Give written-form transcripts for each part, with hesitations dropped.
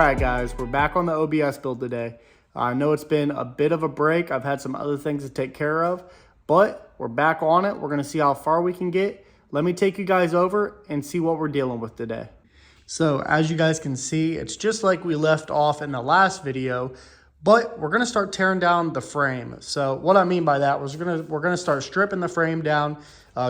Alright guys, we're back on the OBS build today. I know it's been a bit of a break. I've had some other things to take care of, but we're back on it. We're going to see how far we can get. Let me take you guys over and see what we're dealing with today. So as you guys can see, it's just like we left off in the last video, but we're going to start tearing down the frame. So what I mean by that was we're going to start stripping the frame down,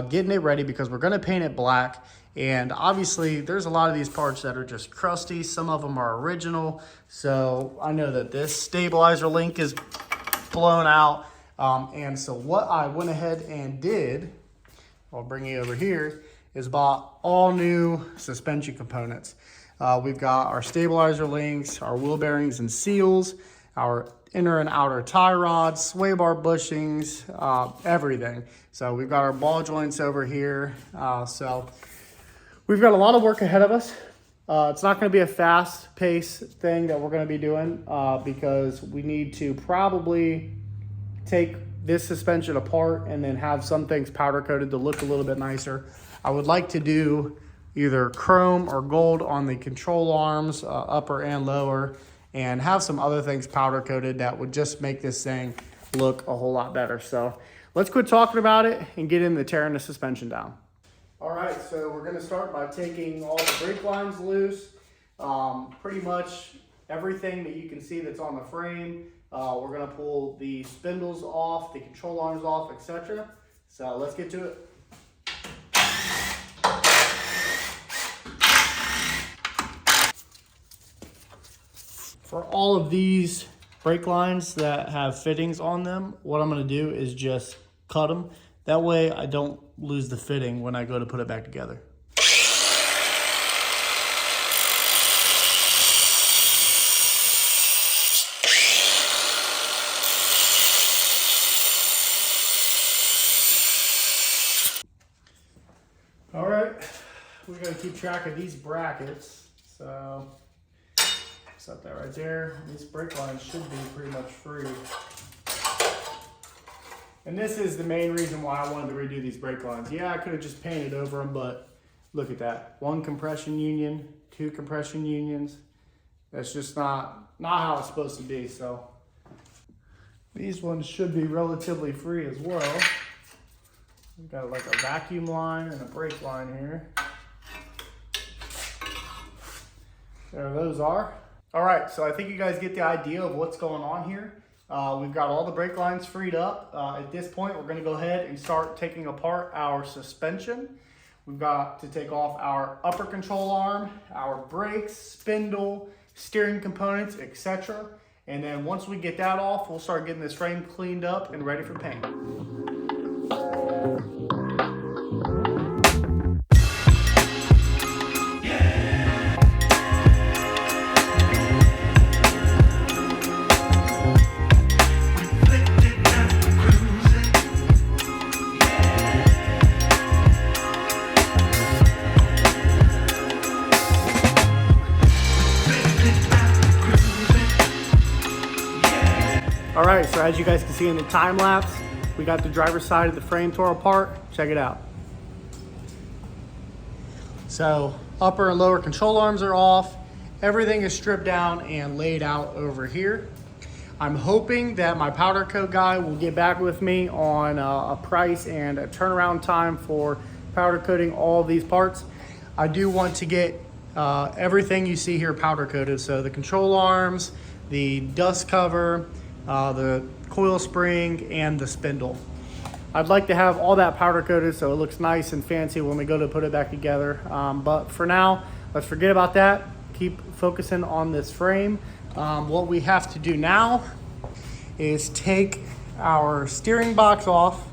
getting it ready because we're going to paint it black. And obviously there's a lot of these parts that are just crusty. Some of them are original. So I know that this stabilizer link is blown out. And so what I went ahead and did, I'll bring you over here, is bought all new suspension components. We've got our stabilizer links, our wheel bearings and seals, our inner and outer tie rods, sway bar bushings, everything. So we've got our ball joints over here. So we've got a lot of work ahead of us. It's not going to be a fast-paced thing that we're going to be doing because we need to probably take this suspension apart and then have some things powder coated to look a little bit nicer. I would like to do either chrome or gold on the control arms, upper and lower, and have some other things powder coated that would just make this thing look a whole lot better. So let's quit talking about it and get into tearing the suspension down. All right, so we're gonna start by taking all the brake lines loose. Pretty much everything that you can see that's on the frame. We're gonna pull the spindles off, the control arms off, etc. So let's get to it. For all of these brake lines that have fittings on them, what I'm gonna do is just cut them. That way I don't lose the fitting when I go to put it back together. All right, we gotta keep track of these brackets. So set that right there. These brake lines should be pretty much free. And this is the main reason why I wanted to redo these brake lines. Yeah, I could have just painted over them, but look at that. 1 compression union, 2 compression unions. That's just not how it's supposed to be. So these ones should be relatively free as well. We've got like a vacuum line and a brake line here. There those are. All right, so I think you guys get the idea of what's going on here. We've got all the brake lines freed up. At this point, we're going to go ahead and start taking apart our suspension. We've got to take off our upper control arm, our brakes, spindle, steering components, etc. And then once we get that off, we'll start getting this frame cleaned up and ready for paint. All right, so as you guys can see in the time lapse, we got the driver's side of the frame tore apart. Check it out. So upper and lower control arms are off. Everything is stripped down and laid out over here. I'm hoping that my powder coat guy will get back with me on a price and a turnaround time for powder coating all of these parts. I do want to get everything you see here powder coated. So the control arms, the dust cover, the coil spring, and the spindle. I'd like to have all that powder coated so it looks nice and fancy when we go to put it back together. But for now, let's forget about that. Keep focusing on this frame. What we have to do now is take our steering box off,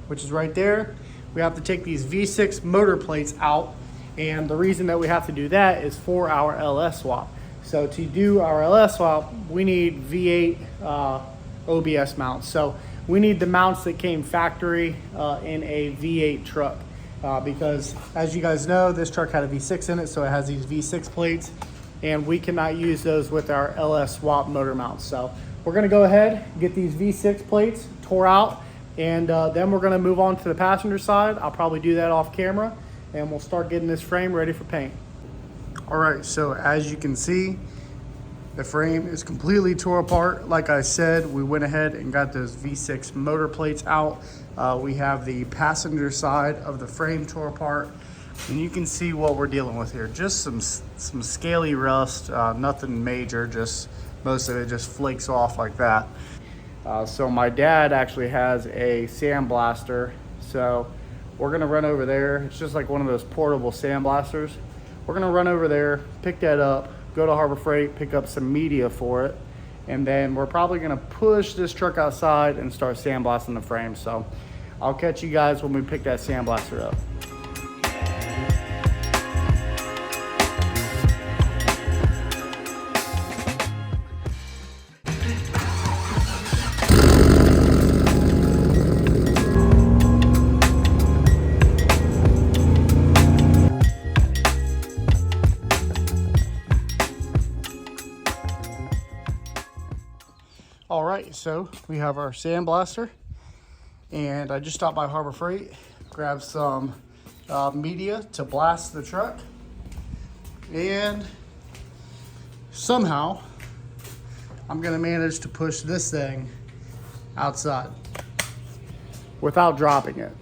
which is right there. We have to take these V6 motor plates out. And the reason that we have to do that is for our LS swap. So to do our LS swap, we need V8 OBS mounts. So we need the mounts that came factory in a V8 truck because as you guys know, this truck had a V6 in it, so it has these V6 plates, and we cannot use those with our LS swap motor mounts. So we're gonna go ahead, get these V6 plates tore out, and then we're gonna move on to the passenger side. I'll probably do that off camera, and we'll start getting this frame ready for paint. All right, so as you can see, The frame is completely tore apart. Like I said, we went ahead and got those V6 motor plates out. We have the passenger side of the frame tore apart. And you can see what we're dealing with here. Just some scaly rust, nothing major, just most of it just flakes off like that. So my dad actually has a sandblaster. So we're gonna run over there. It's just like one of those portable sandblasters. We're gonna run over there, pick that up, go to Harbor Freight, pick up some media for it, and then we're probably gonna push this truck outside and start sandblasting the frame. So I'll catch you guys when we pick that sandblaster up. All right, so we have our sandblaster, and I just stopped by Harbor Freight, grabbed some media to blast the truck, and somehow I'm gonna manage to push this thing outside without dropping it,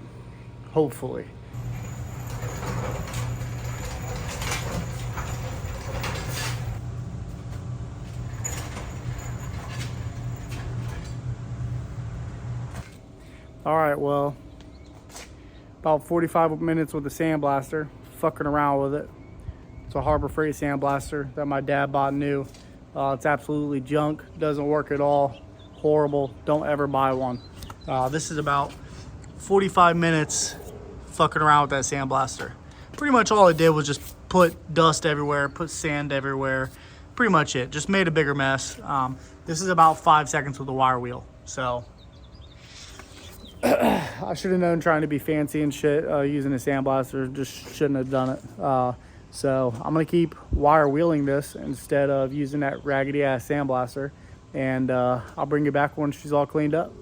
hopefully. All right, well, about 45 minutes with the sandblaster, fucking around with it. It's a Harbor Freight sandblaster that my dad bought new. It's absolutely junk, doesn't work at all, horrible, don't ever buy one. This is about 45 minutes fucking around with that sandblaster. Pretty much all it did was just put dust everywhere, put sand everywhere, pretty much it, just made a bigger mess. This is about 5 seconds with the wire wheel, so. I should have known trying to be fancy and shit using a sandblaster, just shouldn't have done it. So I'm gonna keep wire wheeling this instead of using that raggedy ass sandblaster, and I'll bring you back when she's all cleaned up.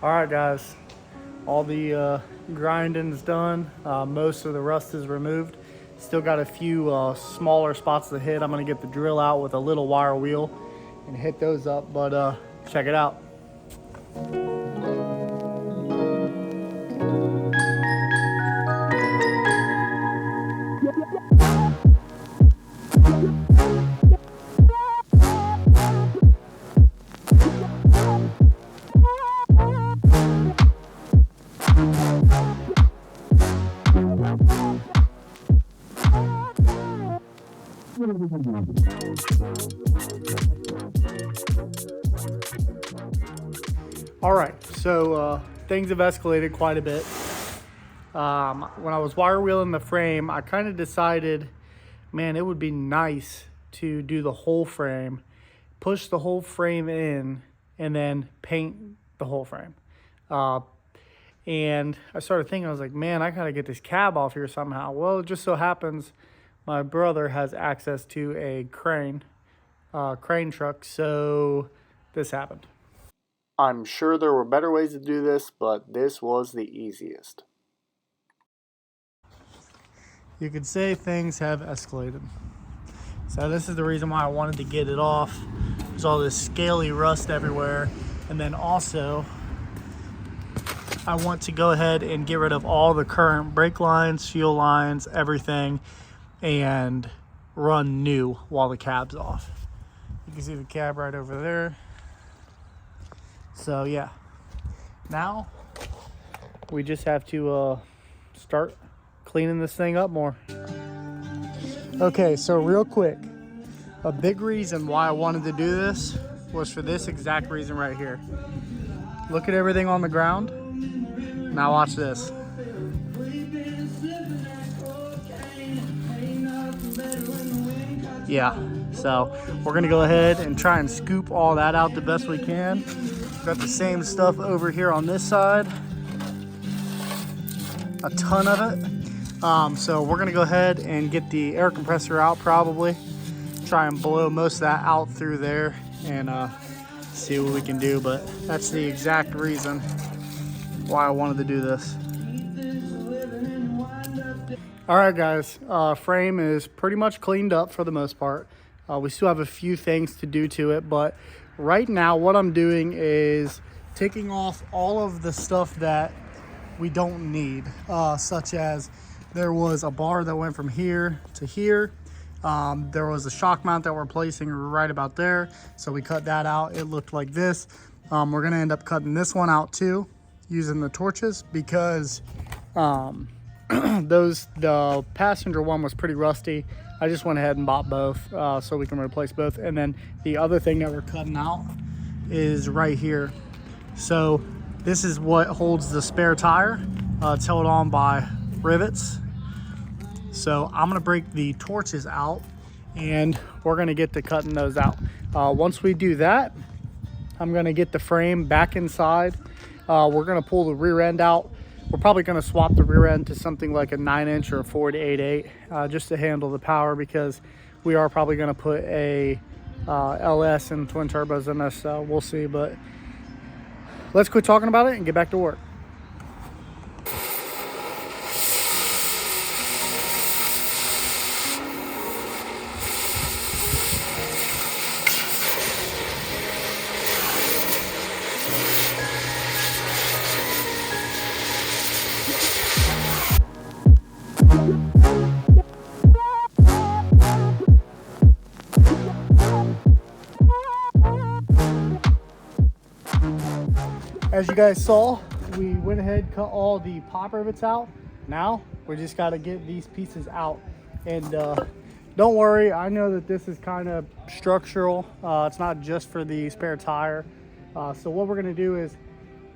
All right, guys, all the grinding's done. Most of the rust is removed. Still got a few smaller spots to hit. I'm gonna get the drill out with a little wire wheel and hit those up, but check it out. All right, so things have escalated quite a bit. When I was wire wheeling the frame, I kind of decided, man, it would be nice to do the whole frame, push the whole frame in, and then paint the whole frame. And I started thinking, I was like, man, I gotta get this cab off here somehow. Well, it just so happens my brother has access to a crane truck, so this happened. I'm sure there were better ways to do this, but this was the easiest. You could say things have escalated. So this is the reason why I wanted to get it off. There's all this scaly rust everywhere. And then also, I want to go ahead and get rid of all the current brake lines, fuel lines, everything. and run new while the cab's off. You can see the cab right over there. So yeah, now we just have to start cleaning this thing up more. Okay, so real quick, a big reason why I wanted to do this was for this exact reason right here. Look at everything on the ground. Now watch this. Yeah, so we're gonna go ahead and try and scoop all that out the best we can. Got the same stuff over here on this side. A ton of it. So we're gonna go ahead and get the air compressor out probably. Try and blow most of that out through there and see what we can do. But that's the exact reason why I wanted to do this. All right, guys, frame is pretty much cleaned up for the most part. We still have a few things to do to it, but right now what I'm doing is taking off all of the stuff that we don't need, such as there was a bar that went from here to here. There was a shock mount that we're placing right about there, so we cut that out. It looked like this. We're gonna end up cutting this one out too, using the torches, because the passenger one was pretty rusty. I just went ahead and bought both so we can replace both. And then the other thing that we're cutting out is right here. So this is what holds the spare tire. It's held on by rivets. So I'm gonna break the torches out and we're gonna get to cutting those out. Once we do that, I'm gonna get the frame back inside. We're gonna pull the rear end out. We're probably gonna swap the rear end to something like a 9-inch or a 4 to 8.8 just to handle the power, because we are probably gonna put a LS and twin turbos in this, so we'll see. But let's quit talking about it and get back to work. As you guys saw, we went ahead and cut all the pop rivets out. Now we just got to get these pieces out. And don't worry, I know that this is kind of structural. It's not just for the spare tire. So what we're going to do is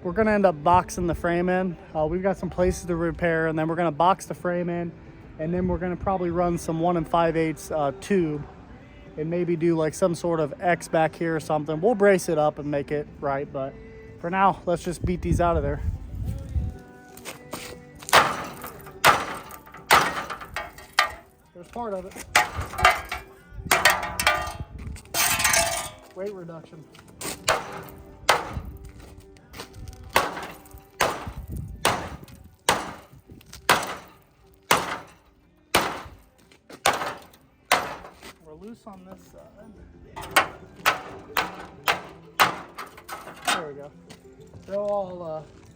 we're going to end up boxing the frame in. We've got some places to repair, and then we're going to box the frame in, and then we're going to probably run some 1 5/8 tube and maybe do like some sort of X back here or something. We'll brace it up and make it right, but for now, let's just beat these out of there. There's part of it. Weight reduction. We're loose on this side. There we go.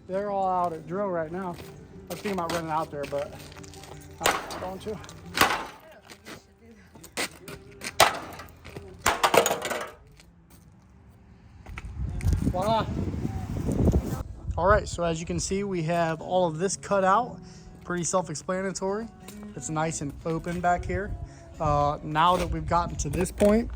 They're all out at drill right now. I was thinking about running out there, but I'm not going to. Voila. All right, so as you can see, we have all of this cut out. Pretty self-explanatory. It's nice and open back here. Now that we've gotten to this point,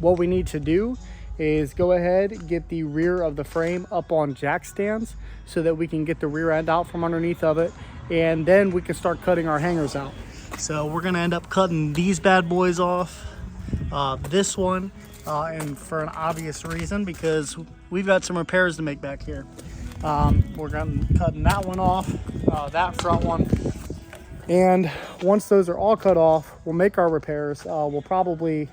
what we need to do is go ahead, get the rear of the frame up on jack stands so that we can get the rear end out from underneath of it, and then we can start cutting our hangers out. So we're gonna end up cutting these bad boys off, this one, and for an obvious reason, because we've got some repairs to make back here. We're cutting that one off, that front one, and once those are all cut off, we'll make our repairs. We'll probably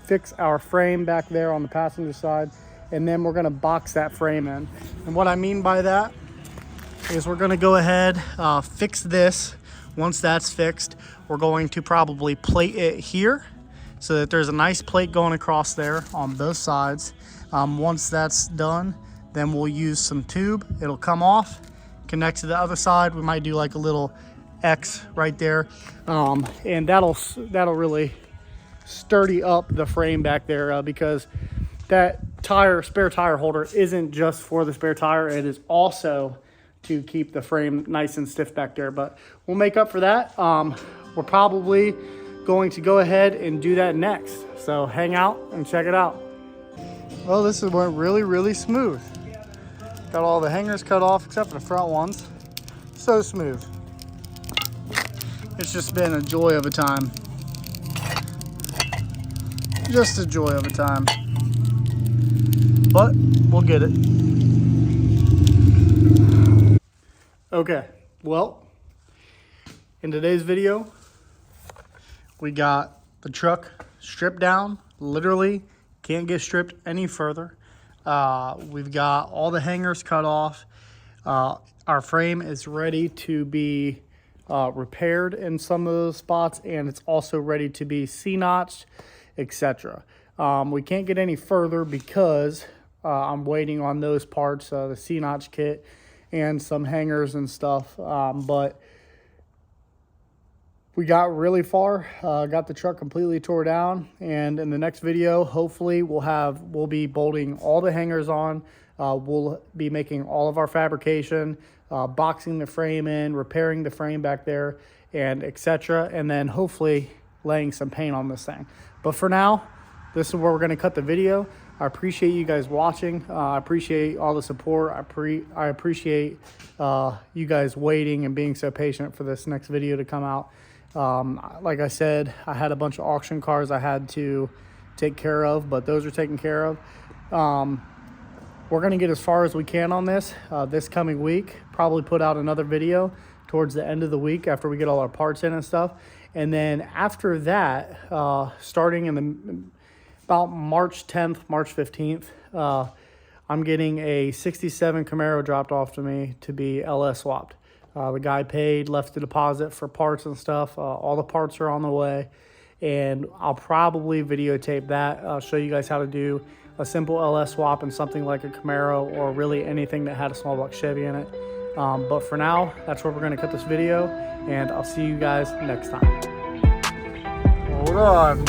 fix our frame back there on the passenger side, and then we're gonna box that frame in. And what I mean by that is we're gonna go ahead, fix this. Once that's fixed, we're going to probably plate it here so that there's a nice plate going across there on both sides. Once that's done, then we'll use some tube. It'll come off, connect to the other side. We might do like a little X right there, and that'll really sturdy up the frame back there, because that spare tire holder isn't just for the spare tire, it is also to keep the frame nice and stiff back there. But we'll make up for that. We're probably going to go ahead and do that next, so hang out and check it out. Well, this went really smooth. Got all the hangers cut off except for the front ones. So smooth. It's just been a joy of a time. Just a joy of a time. But we'll get it. Okay, well, in today's video, we got the truck stripped down. Literally can't get stripped any further. We've got all the hangers cut off. Our frame is ready to be repaired in some of those spots, and it's also ready to be C-notched, etc. We can't get any further because I'm waiting on those parts, the C-notch kit and some hangers and stuff, but we got really far, got the truck completely tore down, and in the next video, hopefully we'll be bolting all the hangers on. We'll be making all of our fabrication, boxing the frame in, repairing the frame back there, and etc. And then hopefully laying some paint on this thing. But for now, this is where we're going to cut the video. I appreciate you guys watching. I appreciate all the support. I appreciate you guys waiting and being so patient for this next video to come out. Like I said, I had a bunch of auction cars I had to take care of, but those are taken care of. We're going to get as far as we can on this coming week. Probably put out another video towards the end of the week after we get all our parts in and stuff. And then after that, starting in about March 10th, March 15th, I'm getting a 67 Camaro dropped off to me to be LS swapped. The guy paid, left the deposit for parts and stuff. All the parts are on the way, and I'll probably videotape that, show you guys how to do a simple LS swap and something like a Camaro, or really anything that had a small block Chevy in it. But for now, that's where we're going to cut this video, and I'll see you guys next time. Hold on,